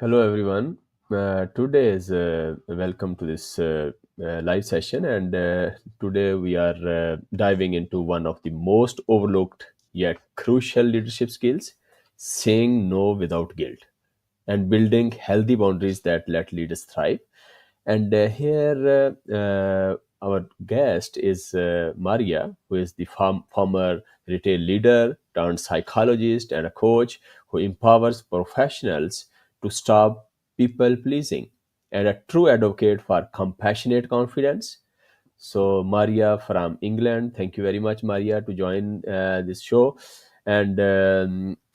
Hello, everyone. Today is welcome to this live session, and today we are diving into one of the most overlooked yet crucial leadership skills: saying no without guilt and building healthy boundaries that let leaders thrive. And here, our guest is Maria, who is the former retail leader turned psychologist and a coach who empowers professionals to stop people pleasing and a true advocate for compassionate confidence. So, Maria from England, thank you very much, Maria, to join this show. And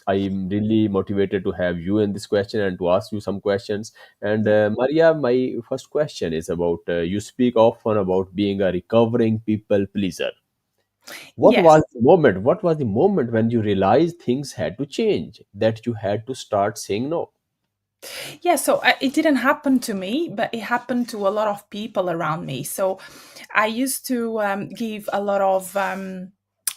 I'm really motivated to have you in this question and to ask you some questions. And Maria, my first question is about you speak often about being a recovering people pleaser. What Yes. was the moment? What was the moment when you realized things had to change, that you had to start saying no? Yeah. So it didn't happen to me, but it happened to a lot of people around me. So I used to give a lot of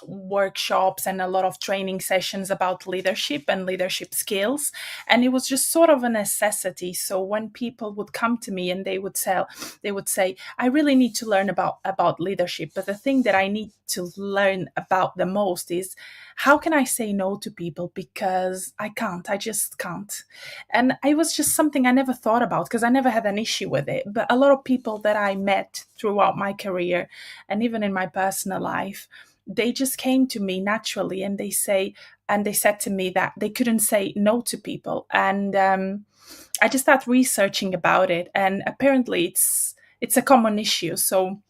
workshops and a lot of training sessions about leadership and leadership skills. And it was just sort of a necessity. So when people would come to me and they would say, I really need to learn about leadership. But the thing that I need to learn about the most is how can I say no to people because I just can't. And it was just something I never thought about because I never had an issue with it. But a lot of people that I met throughout my career and even in my personal life, they just came to me naturally and they said to me that they couldn't say no to people. And I just started researching about it. And apparently it's a common issue. So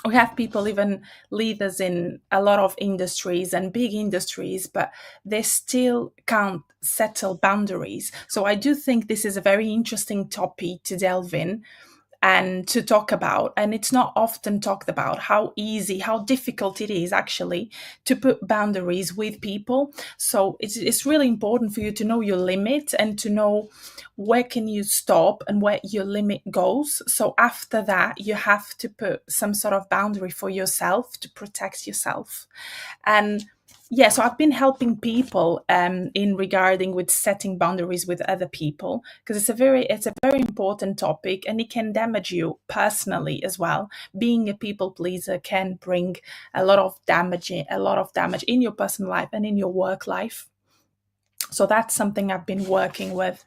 we have people, even leaders in a lot of industries and big industries, but they still can't settle boundaries. So I do think this is a very interesting topic to delve in and to talk about. And it's not often talked about how easy, how difficult it is actually to put boundaries with people. So it's really important for you to know your limit and to know where can you stop and where your limit goes. So after that, you have to put some sort of boundary for yourself to protect yourself. And yeah, so I've been helping people in regarding with setting boundaries with other people because it's a very important topic and it can damage you personally as well. Being a people pleaser can bring a lot of damage in your personal life and in your work life. So that's something I've been working with.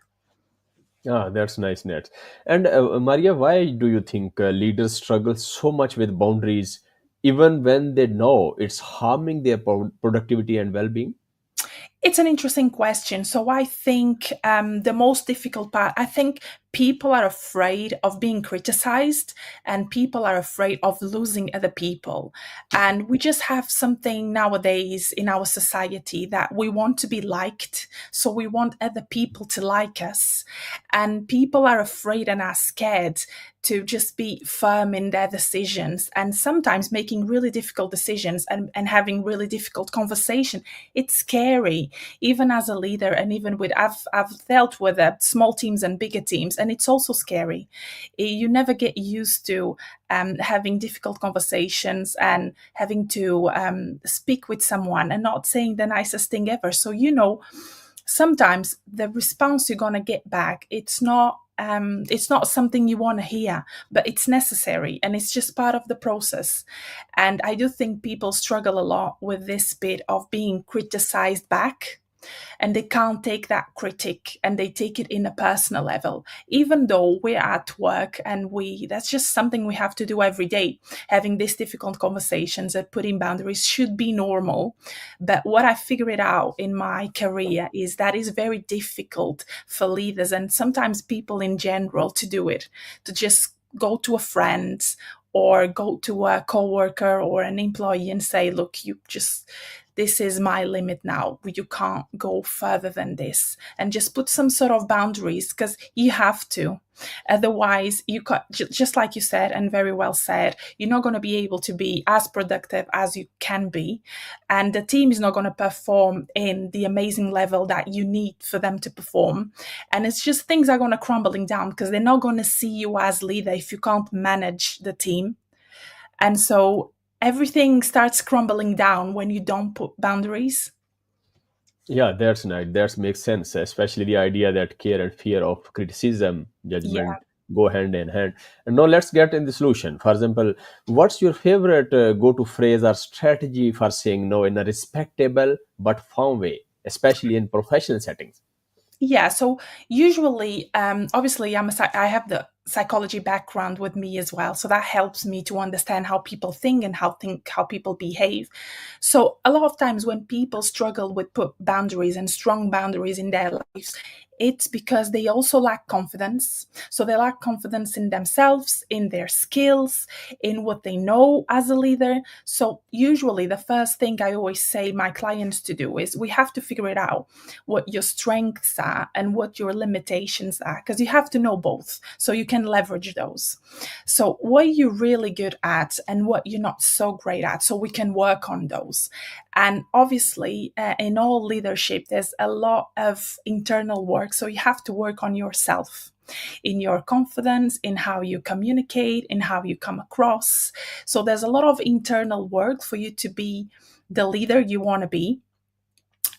Ah, that's nice, Nets. And Maria, why do you think leaders struggle so much with boundaries, even when they know it's harming their productivity and well-being? It's an interesting question. So I think the most difficult part, I think people are afraid of being criticized and people are afraid of losing other people. And we just have something nowadays in our society that we want to be liked. So we want other people to like us. And people are afraid and are scared to just be firm in their decisions and sometimes making really difficult decisions and having really difficult conversation. It's scary even as a leader. And even with I've dealt with small teams and bigger teams, and it's also scary. You never get used to having difficult conversations and having to speak with someone and not saying the nicest thing ever. So sometimes the response you're going to get back, it's not something you want to hear, but it's necessary and it's just part of the process. And I do think people struggle a lot with this bit of being criticized back, and they can't take that critic and they take it in a personal level, even though we're at work and we that's just something we have to do every day. Having these difficult conversations and putting boundaries should be normal. But what I figured out in my career is that is very difficult for leaders and sometimes people in general to do it, to just go to a friend or go to a coworker or an employee and say, look, this is my limit now. You can't go further than this. And just put some sort of boundaries because you have to. Otherwise, just like you said, and very well said, you're not going to be able to be as productive as you can be. And the team is not going to perform in the amazing level that you need for them to perform. And it's just things are going to crumbling down because they're not going to see you as leader if you can't manage the team. And so everything starts crumbling down when you don't put boundaries. Yeah, that's nice. That makes sense, especially the idea that care and fear of criticism, Yeah. judgment go hand in hand. And now let's get in the solution. For example, what's your favorite go-to phrase or strategy for saying no in a respectable but firm way, especially in professional settings? Yeah, so usually, obviously, I have the psychology background with me as well, so that helps me to understand how people think and how people behave. So a lot of times when people struggle with put boundaries and strong boundaries in their lives, it's because they also lack confidence. So they lack confidence in themselves, in their skills, in what they know as a leader. So usually the first thing I always say my clients to do is we have to figure it out what your strengths are and what your limitations are, because you have to know both so you can leverage those. So, what you're really good at and what you're not so great at, so we can work on those. And obviously, in all leadership, there's a lot of internal work. So, you have to work on yourself, in your confidence, in how you communicate, in how you come across. So, there's a lot of internal work for you to be the leader you want to be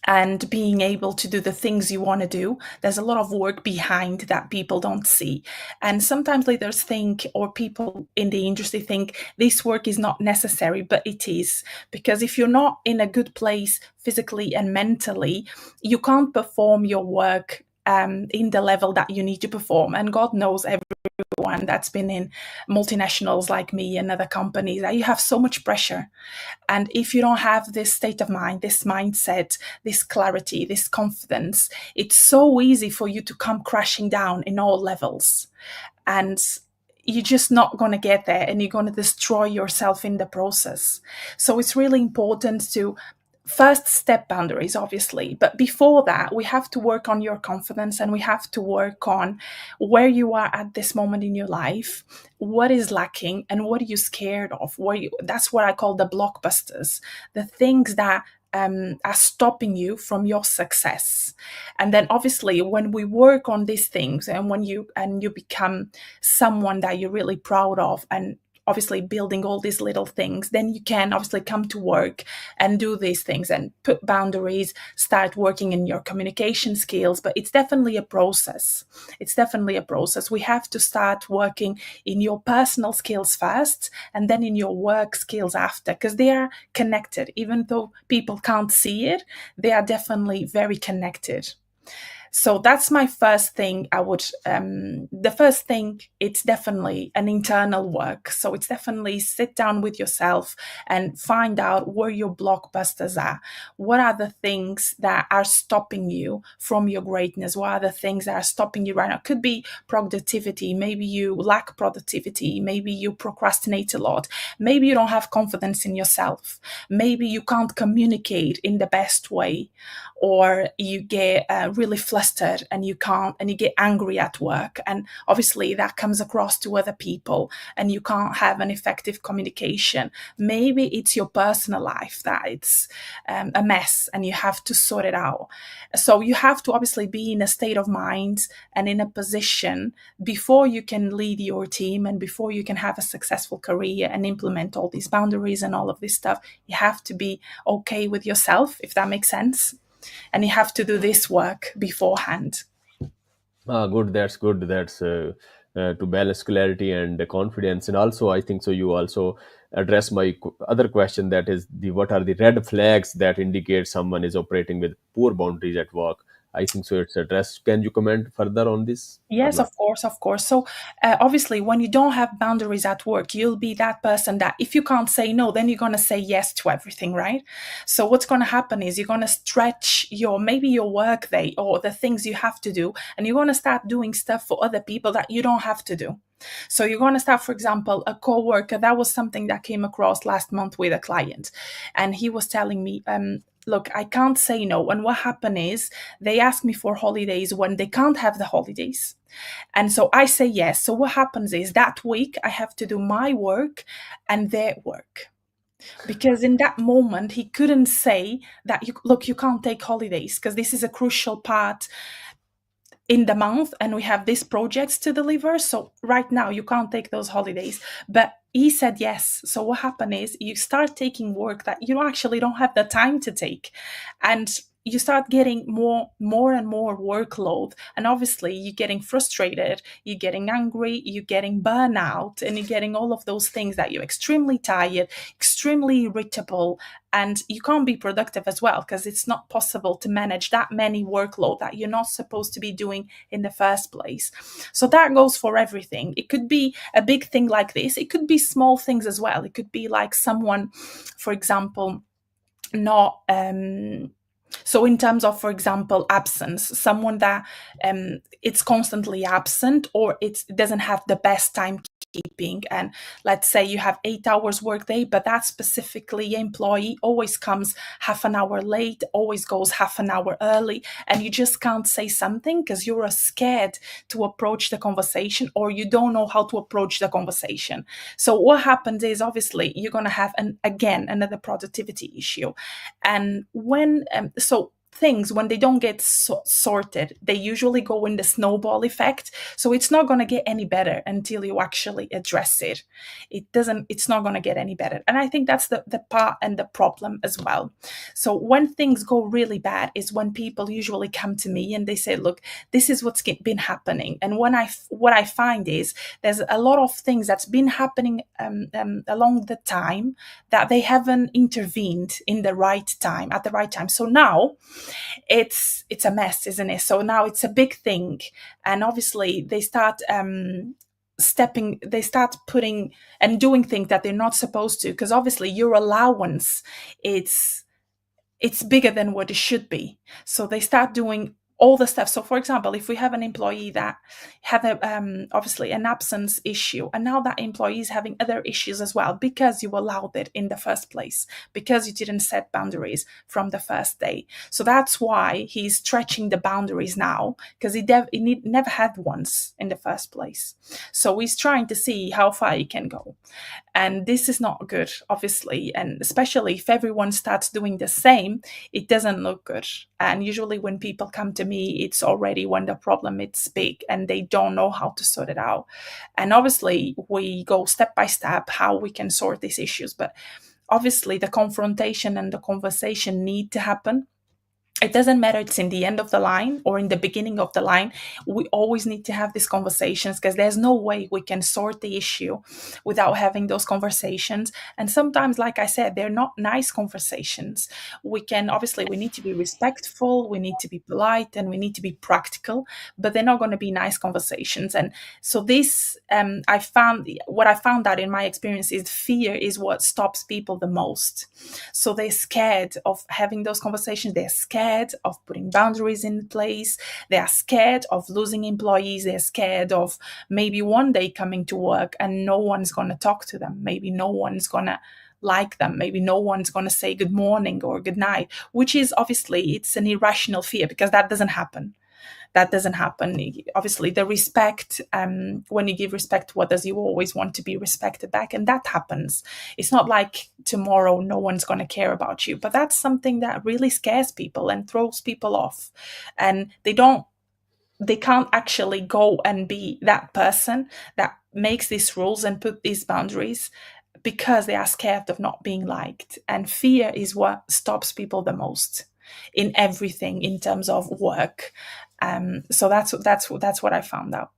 and being able to do the things you want to do. There's a lot of work behind that people don't see. And sometimes leaders think, or people in the industry think, this work is not necessary, but it is. Because if you're not in a good place physically and mentally, you can't perform your work in the level that you need to perform. And God knows everyone that's been in multinationals like me and other companies that you have so much pressure, and if you don't have this state of mind, this mindset, this clarity, this confidence, it's so easy for you to come crashing down in all levels. And you're just not going to get there, and you're going to destroy yourself in the process. So it's really important to first step boundaries, obviously, but before that we have to work on your confidence, and we have to work on where you are at this moment in your life, what is lacking, and what are you scared of, that's what I call the blockbusters, the things that are stopping you from your success. And then obviously when we work on these things, and when you become someone that you're really proud of, and obviously building all these little things, then you can obviously come to work and do these things and put boundaries, start working in your communication skills. But it's definitely a process. It's definitely a process. We have to start working in your personal skills first, and then in your work skills after, because they are connected. Even though people can't see it, they are definitely very connected. So that's my first thing. The first thing, it's definitely an internal work. So it's definitely sit down with yourself and find out where your blockbusters are. What are the things that are stopping you from your greatness? What are the things that are stopping you right now? It could be productivity. Maybe you lack productivity. Maybe you procrastinate a lot. Maybe you don't have confidence in yourself. Maybe you can't communicate in the best way, or you get really flustered and you can't, and you get angry at work, and obviously that comes across to other people, and you can't have an effective communication. Maybe it's your personal life that it's a mess and you have to sort it out. So you have to obviously be in a state of mind and in a position before you can lead your team and before you can have a successful career and implement all these boundaries and all of this stuff. You have to be okay with yourself, if that makes sense, and you have to do this work beforehand. Ah, good. That's good. That's to balance clarity and confidence. And also, I think so. You also address my other question. That is the what are the red flags that indicate someone is operating with poor boundaries at work? I think so. It's addressed. Can you comment further on this or Yes, not? of course, of course. So, obviously, when you don't have boundaries at work, you'll be that person that if you can't say no, then you're going to say yes to everything, right? So, what's going to happen is you're going to stretch maybe your work day or the things you have to do, and you're going to start doing stuff for other people that you don't have to do. So, you're going to start, for example, a coworker. That was something that came across last month with a client, and he was telling me, look, I can't say no. And what happened is they ask me for holidays when they can't have the holidays. And so I say yes. So what happens is that week I have to do my work and their work. Because in that moment, he couldn't say that, look, you can't take holidays because this is a crucial part in the month and we have these projects to deliver. So right now, you can't take those holidays. But he said yes. So what happened is you start taking work that you actually don't have the time to take. And you start getting more and more workload, and obviously you're getting frustrated, you're getting angry, you're getting burnout, and you're getting all of those things that you're extremely tired, extremely irritable, and you can't be productive as well because it's not possible to manage that many workload that you're not supposed to be doing in the first place. So that goes for everything. It could be a big thing like this, it could be small things as well. It could be like someone, for example, not so in terms of, for example, absence, someone that it's constantly absent, or it doesn't have the best timekeeping, and let's say you have 8 hours workday, but that specifically employee always comes half an hour late, always goes half an hour early, and you just can't say something because you're scared to approach the conversation, or you don't know how to approach the conversation. So what happens is, obviously you're going to have again another productivity issue. And when so things, when they don't get sorted, they usually go in the snowball effect. So it's not going to get any better until you actually address it. It's not going to get any better. And I think that's the part and the problem as well. So when things go really bad is when people usually come to me and they say, look, this is what's been happening. And what I find is there's a lot of things that's been happening along the time that they haven't intervened in the right time, at the right time. So now it's a mess, isn't it? So now it's a big thing, and obviously they start putting and doing things that they're not supposed to, because obviously your allowance, it's bigger than what it should be. So they start doing all the stuff. So, for example, if we have an employee that had obviously an absence issue, and now that employee is having other issues as well because you allowed it in the first place, because you didn't set boundaries from the first day. So that's why he's stretching the boundaries now, because he never had ones in the first place. So he's trying to see how far he can go. And this is not good, obviously. And especially if everyone starts doing the same, it doesn't look good. And usually when people come to me, it's already when the problem is big and they don't know how to sort it out. And obviously we go step by step how we can sort these issues. But obviously the confrontation and the conversation need to happen. It doesn't matter it's in the end of the line or in the beginning of the line. We always need to have these conversations, because there's no way we can sort the issue without having those conversations. And sometimes, like I said, they're not nice conversations. We need to be respectful, we need to be polite, and we need to be practical, but they're not going to be nice conversations. And so this I found out in my experience is fear is what stops people the most. So they're scared of having those conversations, they're scared of putting boundaries in place, they are scared of losing employees, they're scared of maybe one day coming to work and no one's going to talk to them, maybe no one's going to like them, maybe no one's going to say good morning or good night, which is obviously it's an irrational fear, because that doesn't happen. Obviously the respect, when you give respect to others, you always want to be respected back, and that happens. It's not like tomorrow no one's going to care about you, but that's something that really scares people and throws people off, and they can't actually go and be that person that makes these rules and put these boundaries, because they are scared of not being liked. And fear is what stops people the most in everything in terms of work. So that's what I found out.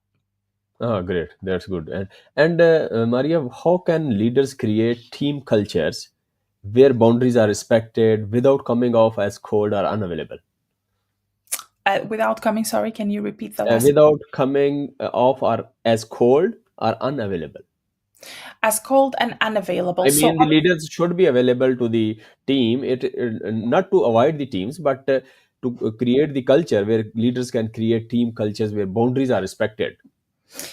Oh, great. That's good. And Maria, how can leaders create team cultures where boundaries are respected without coming off as cold or unavailable? Without coming, sorry, can you repeat the last part? Without coming off or as cold or unavailable. As cold and unavailable. I So mean, the leaders should be available to the team. Not to avoid the teams, but to create the culture where leaders can create team cultures where boundaries are respected.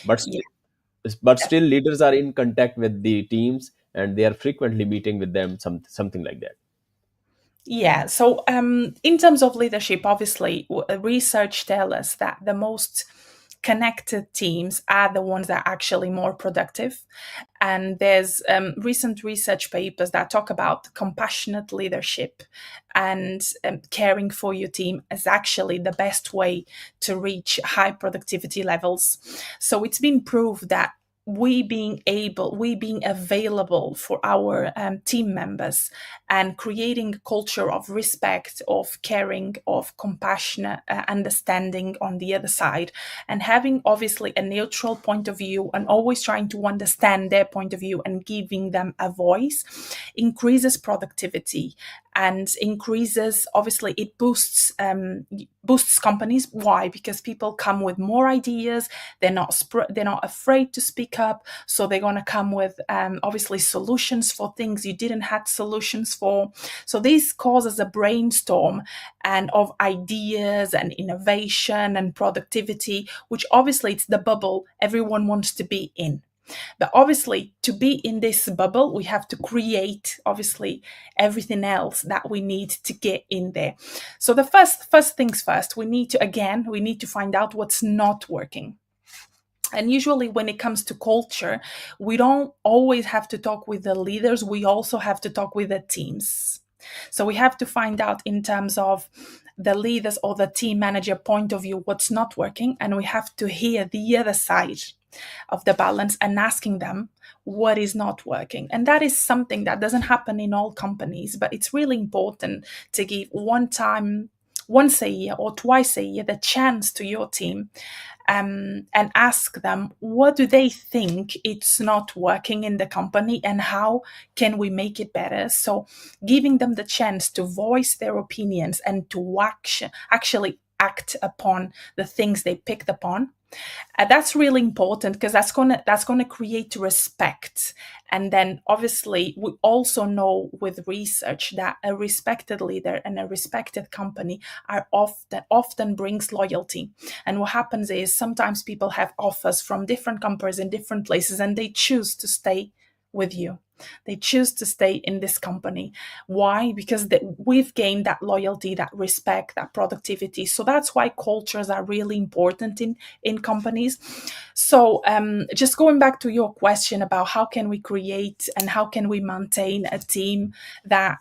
But yeah, still, leaders are in contact with the teams and they are frequently meeting with them. Something like that. yeah. So in terms of leadership, obviously, research tells us that the most connected teams are the ones that are actually more productive. And there's recent research papers that talk about compassionate leadership and caring for your team is actually the best way to reach high productivity levels. So it's been proved that we being available for our team members, and creating a culture of respect, of caring, of compassionate understanding on the other side, and having obviously a neutral point of view and always trying to understand their point of view and giving them a voice, increases productivity and increases, obviously it boosts companies. Why? Because people come with more ideas. They're not afraid to speak up, so they're going to come with obviously solutions for things you didn't have solutions for. So this causes a brainstorm and of ideas and innovation and productivity, which obviously it's the bubble everyone wants to be in. But obviously, to be in this bubble, we have to create obviously everything else that we need to get in there. So the first things first, we need to find out what's not working. And usually, when it comes to culture, we don't always have to talk with the leaders, we also have to talk with the teams. So we have to find out, in terms of the leaders or the team manager point of view, what's not working, and we have to hear the other side of the balance and asking them what is not working. And that is something that doesn't happen in all companies, but it's really important to give once a year or twice a year, the chance to your team, and ask them what do they think it's not working in the company and how can we make it better. So giving them the chance to voice their opinions and to actually act upon the things they picked upon. That's really important, because that's gonna create respect. And then obviously we also know with research that a respected leader and a respected company are often brings loyalty. And what happens is sometimes people have offers from different companies in different places, and they choose to stay with you. They choose to stay in this company. Why? Because we've gained that loyalty, that respect, that productivity. So that's why cultures are really important in companies. So just going back to your question about how can we create and how can we maintain a team that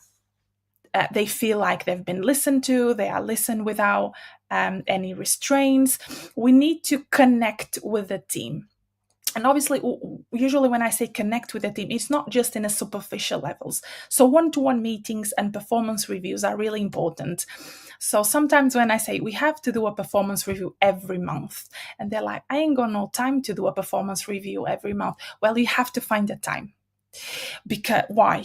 they feel like they've been listened to, they are listened without any restraints. We need to connect with the team. And obviously, usually when I say connect with the team, it's not just in a superficial levels. So one-to-one meetings and performance reviews are really important. So sometimes when I say we have to do a performance review every month, and they're like, I ain't got no time to do a performance review every month. Well, you have to find the time. Because why?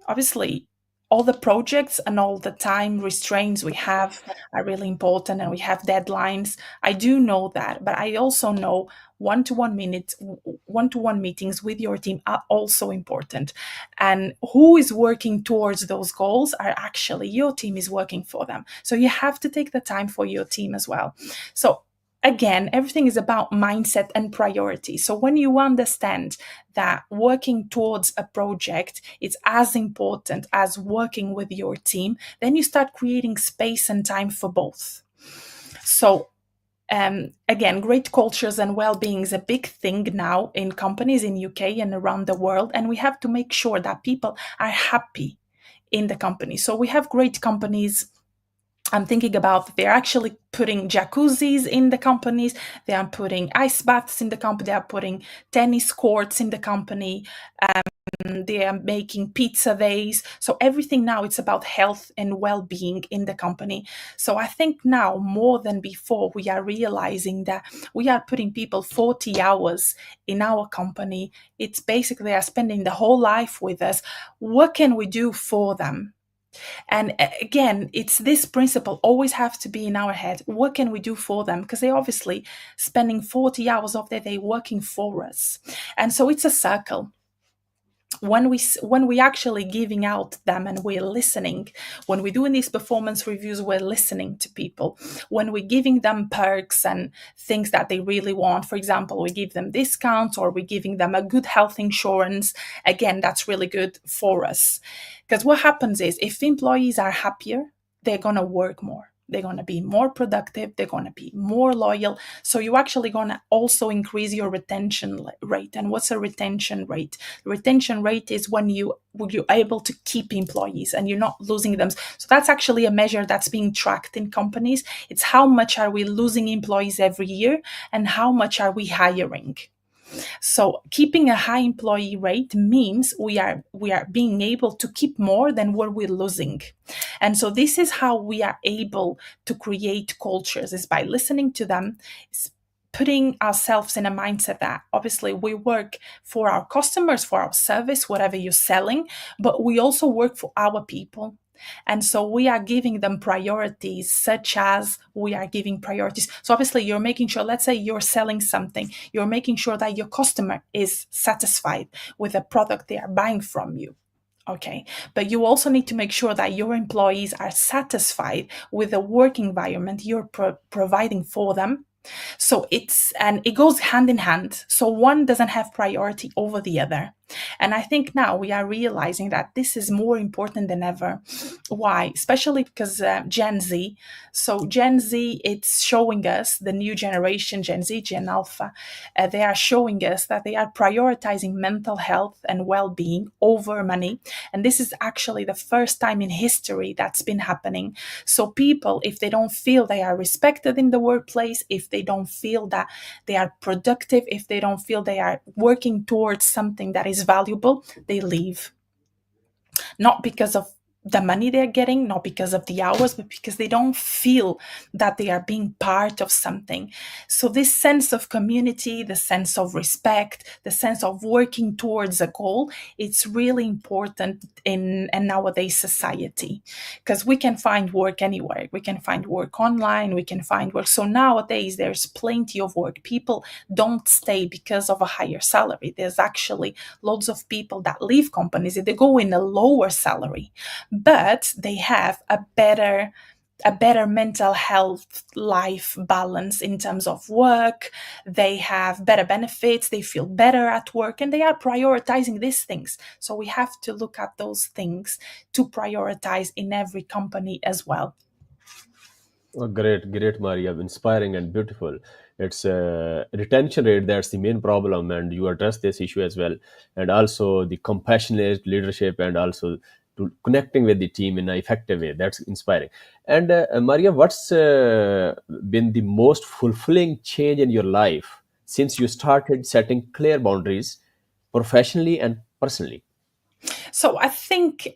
Obviously, all the projects and all the time restraints we have are really important, and we have deadlines. I do know that, but I also know one-to-one meetings with your team are also important. And who is working towards those goals are actually your team is working for them. So you have to take the time for your team as well. So again, everything is about mindset and priority. So when you understand that working towards a project is as important as working with your team, then you start creating space and time for both. So again, great cultures and well-being is a big thing now in companies in UK and around the world, and we have to make sure that people are happy in the company. So we have great companies. I'm thinking about, they're actually putting jacuzzis in the companies, they are putting ice baths in the company, they are putting tennis courts in the company, they are making pizza days. So everything now, it's about health and well-being in the company. So I think now more than before, we are realizing that we are putting people 40 hours in our company. It's basically they are spending the whole life with us. What can we do for them? And again, it's this principle always have to be in our head. What can we do for them? Because they're obviously spending 40 hours of their day working for us. And so it's a circle. When we actually giving out them and we're listening, when we're doing these performance reviews, we're listening to people. When we're giving them perks and things that they really want, for example, we give them discounts or we're giving them a good health insurance, again, that's really good for us. Because what happens is, if employees are happier, they're going to work more, they're going to be more productive, they're going to be more loyal. So you're actually going to also increase your retention rate. And what's a retention rate? The retention rate is when you're able to keep employees and you're not losing them. So that's actually a measure that's being tracked in companies. It's how much are we losing employees every year and how much are we hiring. So keeping a high employee rate means we are being able to keep more than what we're losing. And so this is how we are able to create cultures, is by listening to them, is putting ourselves in a mindset that obviously we work for our customers, for our service, whatever you're selling, but we also work for our people. And so we are giving them priorities, such as we are giving priorities. So obviously, you're making sure, let's say you're selling something, you're making sure that your customer is satisfied with the product they are buying from you. Okay. But you also need to make sure that your employees are satisfied with the work environment you're providing for them. So it goes hand in hand. So one doesn't have priority over the other. And I think now we are realizing that this is more important than ever. Why? Especially because Gen Z. So Gen Z, it's showing us, the new generation, Gen Z, Gen Alpha, they are showing us that they are prioritizing mental health and well-being over money. And this is actually the first time in history that's been happening. So people, if they don't feel they are respected in the workplace, if they don't feel that they are productive, if they don't feel they are working towards something that is valuable, they leave. Not because of the money they're getting, not because of the hours, but because they don't feel that they are being part of something. So, this sense of community, the sense of respect, the sense of working towards a goal, it's really important in a nowadays society, because we can find work anywhere. We can find work online, we can find work. So, nowadays, there's plenty of work. People don't stay because of a higher salary. There's actually loads of people that leave companies, they go in a lower salary, but they have a better mental health life balance in terms of work. They have better benefits, they feel better at work, and they are prioritizing these things. So we have to look at those things to prioritize in every company as well. Oh, great, great, Maria. Inspiring and beautiful. It's retention rate that's the main problem, and you address this issue as well. And also the compassionate leadership, and also to connecting with the team in an effective way. That's inspiring. And Maria, what's been the most fulfilling change in your life since you started setting clear boundaries professionally and personally? So I think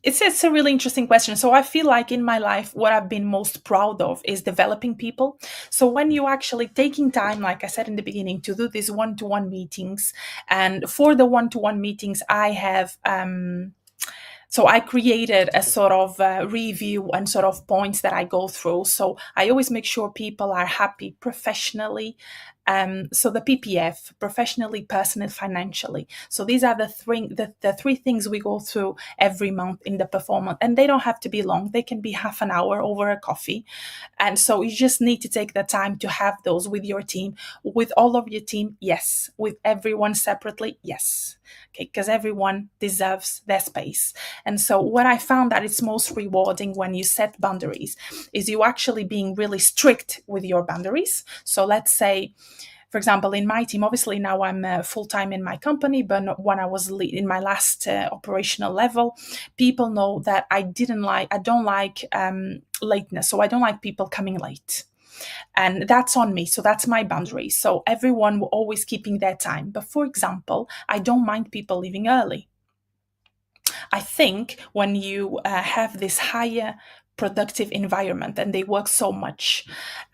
it's a really interesting question. So I feel like in my life, what I've been most proud of is developing people. So when you actually taking time, like I said in the beginning, to do these one-to-one meetings, and for the one-to-one meetings, I have so I created a sort of review and sort of points that I go through. So I always make sure people are happy professionally. So the PPF, professionally, personally, financially. So these are the three things we go through every month in the performance, and they don't have to be long. They can be half an hour over a coffee, and so you just need to take the time to have those with your team, with all of your team, yes, with everyone separately, yes. Okay, because everyone deserves their space. And so what I found that it's most rewarding when you set boundaries is you actually being really strict with your boundaries. So let's say, for example, in my team, obviously now I'm full time in my company, but when I was in my last operational level, people know that I don't like lateness. So I don't like people coming late. And that's on me. So that's my boundary. So everyone will always keeping their time. But for example, I don't mind people leaving early. I think when you have this higher productive environment and they work so much,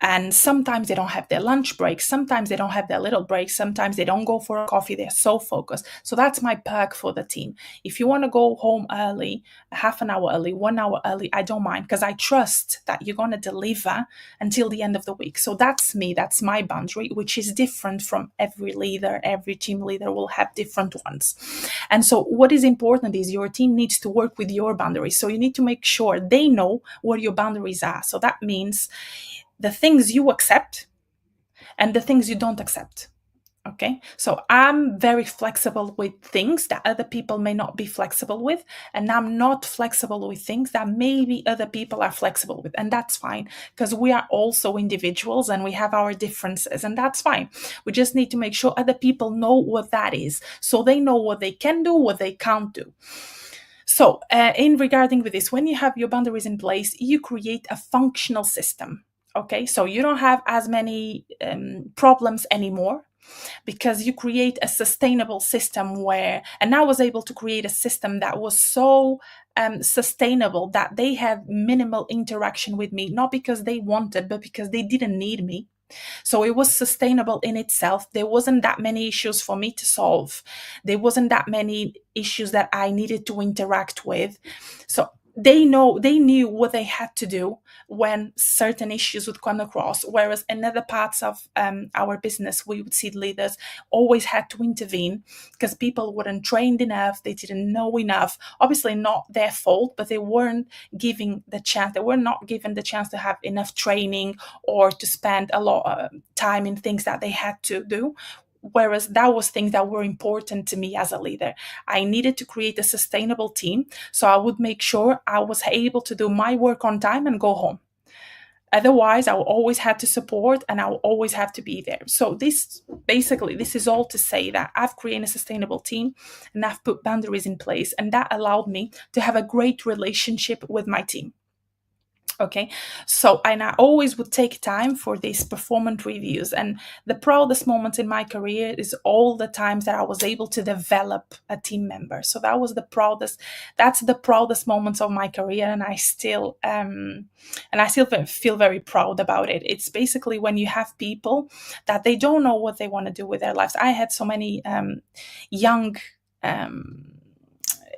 and sometimes they don't have their lunch breaks, sometimes they don't have their little breaks, sometimes they don't go for a coffee, they're so focused. So that's my perk for the team. If you want to go home early, half an hour early, 1 hour early, I don't mind, because I trust that you're going to deliver until the end of the week. So that's me, that's my boundary, which is different from every leader. Every team leader will have different ones. And so what is important is your team needs to work with your boundaries. So you need to make sure they know what your boundaries are. So that means the things you accept and the things you don't accept. Okay, so I'm very flexible with things that other people may not be flexible with, and I'm not flexible with things that maybe other people are flexible with, and that's fine, because we are also individuals and we have our differences, and that's fine. We just need to make sure other people know what that is, so they know what they can do, what they can't do. So, in regarding with this, when you have your boundaries in place, you create a functional system. Okay, so you don't have as many problems anymore. because you create a sustainable system where, and I was able to create a system that was so sustainable that they had minimal interaction with me, not because they wanted, but because they didn't need me. So it was sustainable in itself. There wasn't that many issues for me to solve. There wasn't that many issues that I needed to interact with. So they knew what they had to do when certain issues would come across. Whereas in other parts of our business, we would see leaders always had to intervene because people weren't trained enough, they didn't know enough. Obviously, not their fault, but they weren't giving the chance. They were not given the chance to have enough training or to spend a lot of time in things that they had to do. Whereas that was things that were important to me as a leader. I needed to create a sustainable team, so I would make sure I was able to do my work on time and go home. Otherwise, I will always have to support and I will always have to be there. So this is all to say that I've created a sustainable team and I've put boundaries in place, and that allowed me to have a great relationship with my team. Okay, so and I always would take time for these performance reviews, and the proudest moments in my career is all the times that I was able to develop a team member. So that's the proudest moments of my career, and I still feel very proud about it. It's basically when you have people that they don't know what they want to do with their lives. I had so many young um,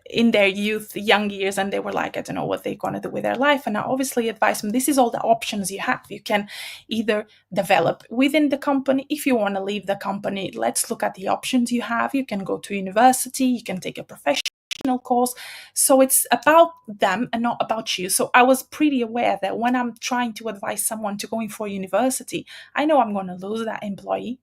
in their young years, and they were like, I don't know what they're going to do with their life. And I obviously advise them, this is all the options you have. You can either develop within the company. If you want to leave the company, let's look at the options you have. You can go to university, you can take a professional course. So it's about them and not about you. So I was pretty aware that when I'm trying to advise someone to going for university, I know I'm going to lose that employee.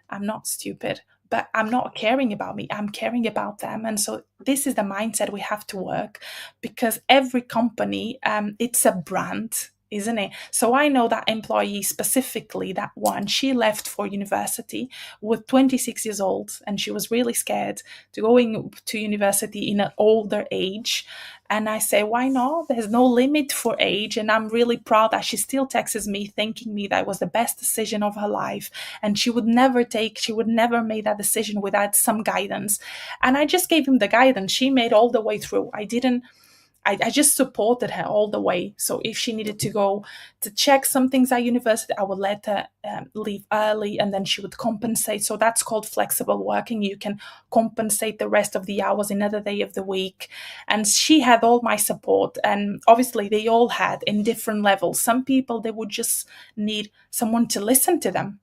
I'm not stupid, but I'm not caring about me. I'm caring about them. And so this is the mindset we have to work, because every company, it's a brand, isn't it? So I know that employee specifically, that one, she left for university with 26 years old, and she was really scared to going to university in an older age. And I say, why not? There's no limit for age. And I'm really proud that she still texts me, thanking me that it was the best decision of her life. And she would never make that decision without some guidance. And I just gave him the guidance she made all the way through. I just supported her all the way. So if she needed to go to check some things at university, I would let her leave early, and then she would compensate. So that's called flexible working. You can compensate the rest of the hours another day of the week. And she had all my support. And obviously, they all had in different levels. Some people, they would just need someone to listen to them.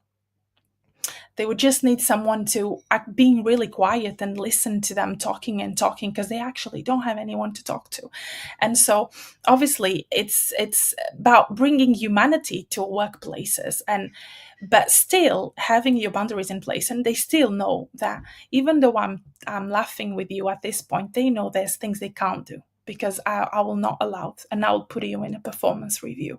They would just need someone to being really quiet and listen to them talking and talking, because they actually don't have anyone to talk to. And so obviously it's about bringing humanity to workplaces, and but still having your boundaries in place. And they still know that even though I'm laughing with you at this point, they know there's things they can't do, because I will not allow it, and I will put you in a performance review.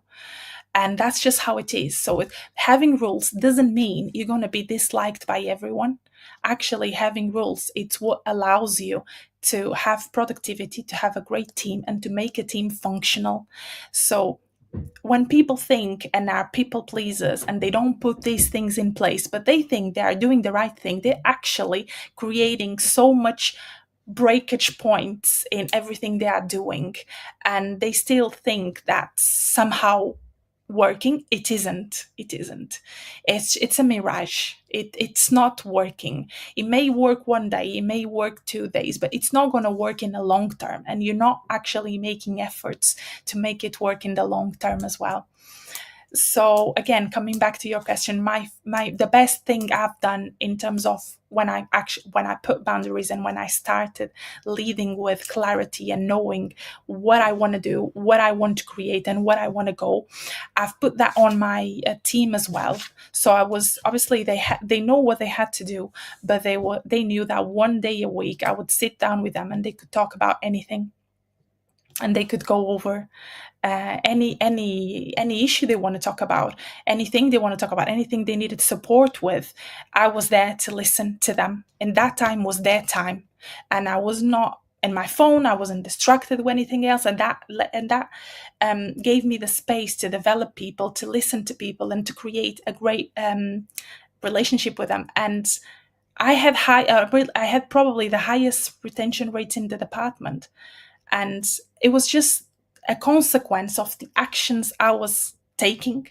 And that's just how it is. So having rules doesn't mean you're going to be disliked by everyone. Actually, having rules, it's what allows you to have productivity, to have a great team, and to make a team functional. So when people think and are people pleasers and they don't put these things in place, but they think they are doing the right thing, they're actually creating so much breakage points in everything they are doing. And they still think that somehow working. It isn't. It's a mirage. It's not working. It may work one day, it may work 2 days, but it's not going to work in the long term, and you're not actually making efforts to make it work in the long term as well. So again, coming back to your question, my the best thing I've done in terms of when I put boundaries, and when I started leading with clarity and knowing what I want to do, what I want to create, and what I want to go, I've put that on my team as well. So I was obviously they know what they had to do, but they knew that one day a week I would sit down with them and they could talk about anything, and they could go over any issue they want to talk about, anything they want to talk about, anything they needed support with. I was there to listen to them, and that time was their time, and I was not in my phone. I wasn't distracted with anything else, and that gave me the space to develop people, to listen to people, and to create a great relationship with them. And I had probably the highest retention rates in the department, and it was just a consequence of the actions I was taking.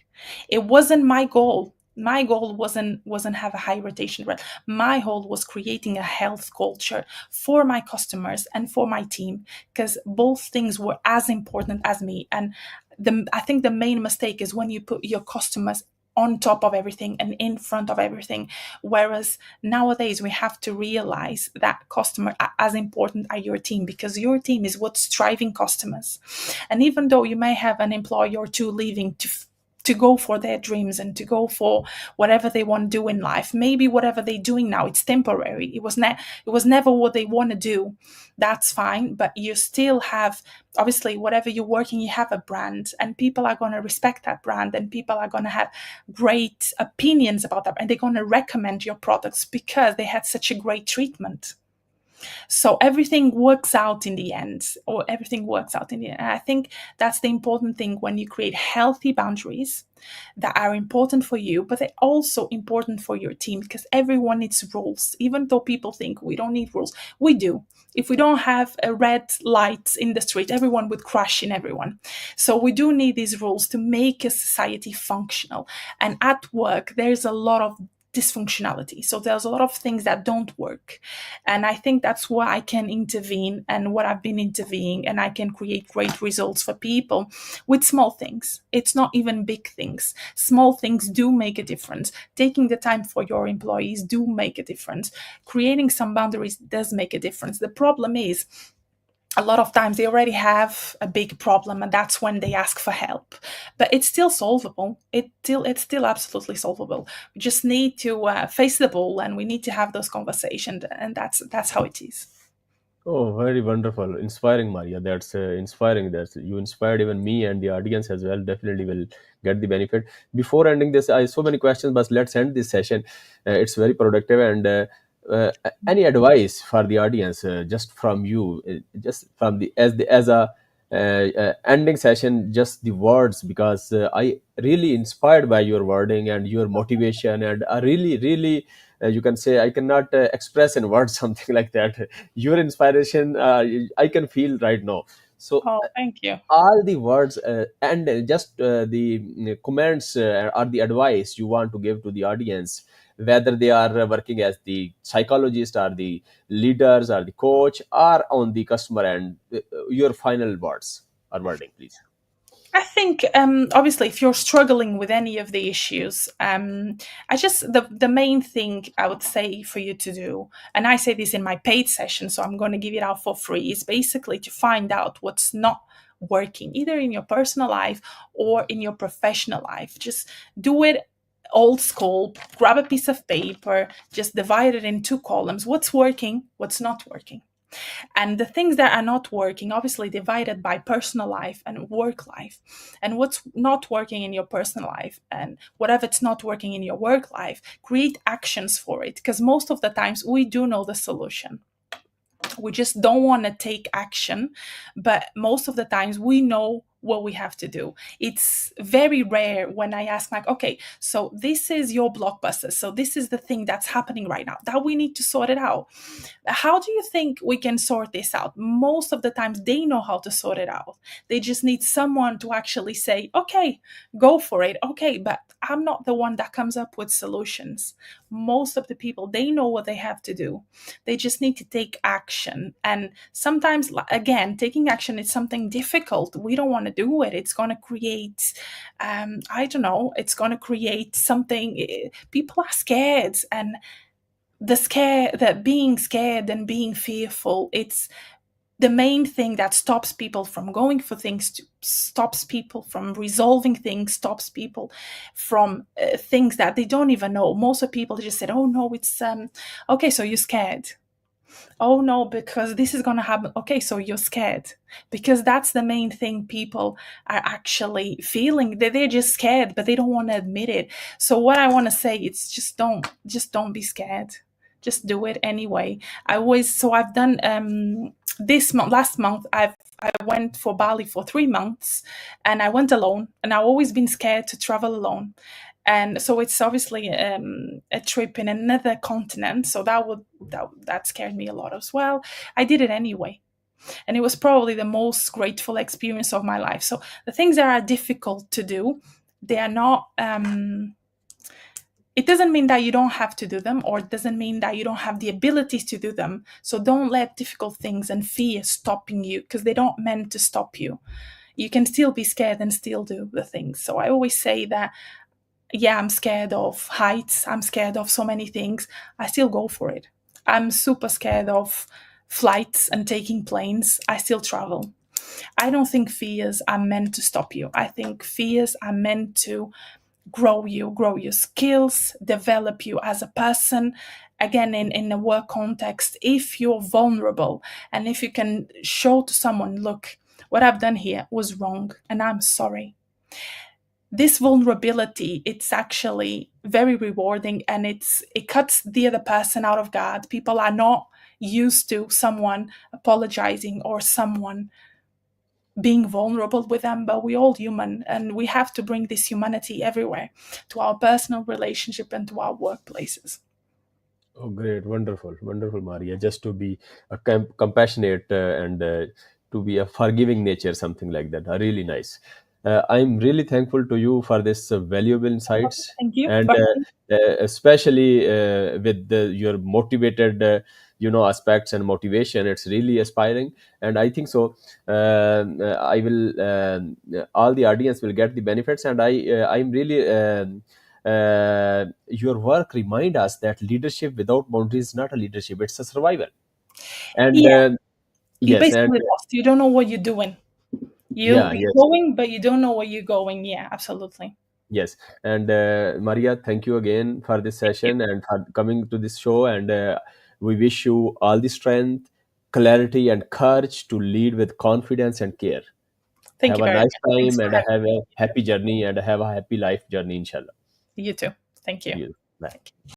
It wasn't my goal. My goal wasn't have a high rotation rate. My goal was creating a health culture for my customers and for my team, because both things were as important as me. And I think the main mistake is when you put your customers on top of everything and in front of everything, whereas nowadays we have to realize that customer are as important as your team, because your team is what's driving customers. And even though you may have an employee or two leaving to go for their dreams and to go for whatever they want to do in life, maybe whatever they're doing now, it's temporary. It was never what they want to do. That's fine, but you still have, obviously, whatever you're working, you have a brand, and people are going to respect that brand, and people are going to have great opinions about that, and they're going to recommend your products because they had such a great treatment. So everything works out in the end, or everything works out in the end. And I think that's the important thing when you create healthy boundaries that are important for you, but they're also important for your team, because everyone needs rules. Even though people think we don't need rules, we do. If we don't have a red light in the street, everyone would crash in everyone. So we do need these rules to make a society functional. And at work, there's a lot of dysfunctionality. So there's a lot of things that don't work. And I think that's where I can intervene, and what I've been intervening, and I can create great results for people with small things. It's not even big things. Small things do make a difference. Taking the time for your employees do make a difference. Creating some boundaries does make a difference. The problem is, a lot of times they already have a big problem, and that's when they ask for help. But it's still solvable. It's still absolutely solvable. We just need to face the ball, and we need to have those conversations, and that's how it is. Oh, very wonderful, inspiring, Maria. That's inspiring. That's you inspired even me and the audience as well. Definitely will get the benefit. Before ending this, I so many questions, but let's end this session. It's very productive, and any advice for the audience, just from you, just from the as a ending session, just the words, because I really inspired by your wording and your motivation, and I really, you can say I cannot express in words something like that. Your inspiration, I can feel right now. So Oh, thank you. all the words, and just the comments, or the advice you want to give to the audience, whether they are working as the psychologist or the leaders or the coach or on the customer end, your final words or wording, please. I think obviously if you're struggling with any of the issues, I just the main thing I would say for you to do, and I say this in my paid session, so I'm going to give it out for free, is basically to find out what's not working, either in your personal life or in your professional life. Just do it old school. Grab a piece of paper, just divide it in two columns: what's working, what's not working. And the things that are not working, obviously divided by personal life and work life. And what's not working in your personal life, and whatever it's not working in your work life, create actions for it, because most of the times we do know the solution. We just don't want to take action, but most of the times we know what we have to do. It's very rare when I ask, like, okay, so this is your blockbuster, so this is the thing that's happening right now that we need to sort it out. How do you think we can sort this out? Most of the times they know how to sort it out. They just need someone to actually say, okay, go for it. Okay, but I'm not the one that comes up with solutions. Most of the people, they know what they have to do. They just need to take action. And sometimes, again, taking action is something difficult. We don't want to do it. It's going to create, I don't know, it's going to create something. People are scared, and that being scared and being fearful, it's the main thing that stops people from going for things, stops people from resolving things, stops people from things that they don't even know. Most of people just said, oh no, it's okay, so you're scared. Oh no, because this is going to happen. Okay, so you're scared. Because that's the main thing people are actually feeling. They're just scared, but they don't want to admit it. So what I want to say is just don't be scared. Just do it anyway. I've done this month, last month, I went for Bali for 3 months, and I went alone, and I've always been scared to travel alone. And so it's obviously a trip in another continent, so that scared me a lot as well. I did it anyway, and it was probably the most grateful experience of my life. So the things that are difficult to do, they are not it doesn't mean that you don't have to do them, or it doesn't mean that you don't have the abilities to do them. So don't let difficult things and fear stopping you, because they don't meant to stop you. You can still be scared and still do the things. So I always say that, yeah, I'm scared of heights, I'm scared of so many things, I still go for it. I'm super scared of flights and taking planes, I still travel. I don't think fears are meant to stop you. I think fears are meant to grow your skills, develop you as a person. Again, in a work context, if you're vulnerable and if you can show to someone, look, what I've done here was wrong and I'm sorry. This vulnerability, it's actually very rewarding, and it cuts the other person out of guard. People are not used to someone apologizing or someone being vulnerable with them, but we're all human and we have to bring this humanity everywhere, to our personal relationship and to our workplaces. Oh, great, wonderful, wonderful, Maria. Just to be a compassionate and to be a forgiving nature, something like that. Really nice. I'm really thankful to you for this valuable insights, Thank you. and especially with your motivated, aspects and motivation. It's really aspiring, and I think so. I will. All the audience will get the benefits, and I'm really. Your work remind us that leadership without boundaries is not a leadership, it's a survival. And Yeah, you yes, and basically lost, you don't know what you're doing. yeah, You're yes, going, but you don't know where you're going. Yeah, absolutely. yes. And Maria, thank you again for this Thank you. session and for coming to this show. And we wish you all the strength, clarity, and courage to lead with confidence and care. Thank Have you a very nice much. Thanks time for and having have a happy journey and have a happy life journey, inshallah. me. You too. Thank you. See you. Bye. Thank you.